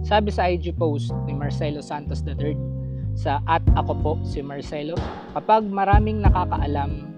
Sabi sa IG post ni Marcelo Santos III sa @ako po si Marcelo, kapag maraming nakakaalam,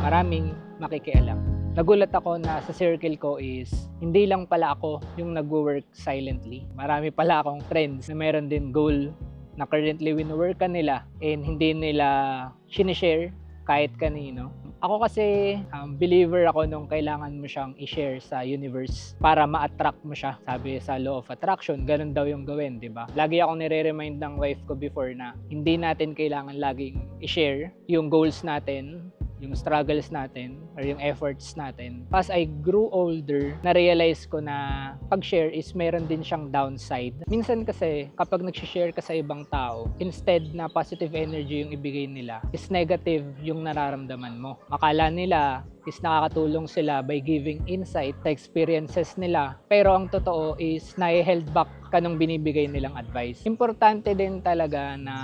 maraming makikialam. Nagulat ako na sa circle ko is hindi lang pala ako yung nagwo-work silently. Marami pala akong friends na meron din goal na currently wino-workan nila and hindi nila sinishare kahit kanino. Ako kasi believer ako nung kailangan mo siyang i-share sa universe para ma-attract mo siya. Sabi sa law of attraction, ganun daw yung gawin, di ba? Lagi akong nire-remind ng wife ko before na hindi natin kailangan laging i-share yung goals natin, yung struggles natin or yung efforts natin. As I grew older, na-realize ko na pag-share is meron din siyang downside. Minsan kasi kapag nag-share ka sa ibang tao, instead na positive energy yung ibigay nila, is negative yung nararamdaman mo. Akala nila is nakakatulong sila by giving insight sa experiences nila. Pero ang totoo is na-held back ka nung binibigay nilang advice. Importante din talaga na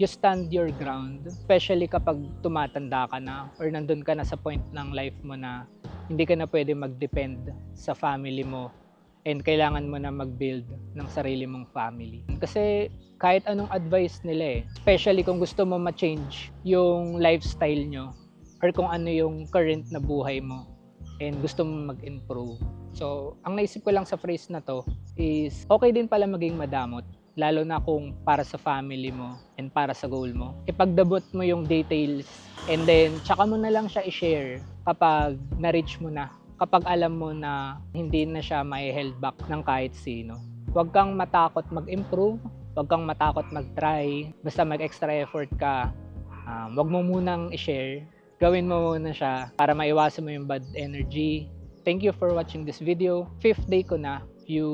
you stand your ground, especially kapag tumatanda ka na or nandun ka na sa point ng life mo na hindi ka na pwede mag-depend sa family mo and kailangan mo na mag-build ng sarili mong family. Kasi kahit anong advice nila especially kung gusto mo ma-change yung lifestyle nyo or kung ano yung current na buhay mo and gusto mo mag-improve. So, ang naisip ko lang sa phrase na to is okay din pala maging madamot, lalo na kung para sa family mo and para sa goal mo. Ipagdabot mo yung details and then tsaka mo na lang siya i-share kapag na-reach mo na, kapag alam mo na hindi na siya may held back ng kahit sino. Huwag kang matakot mag-improve, huwag kang matakot mag-try, basta mag-extra effort ka, huwag mo munang i-share, gawin mo muna siya para maiwasan mo yung bad energy. Thank you for watching this video. 5th day ko na. If you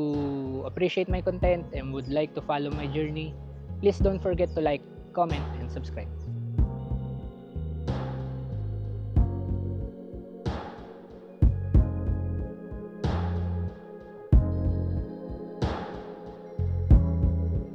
appreciate my content and would like to follow my journey, please don't forget to like, comment, and subscribe.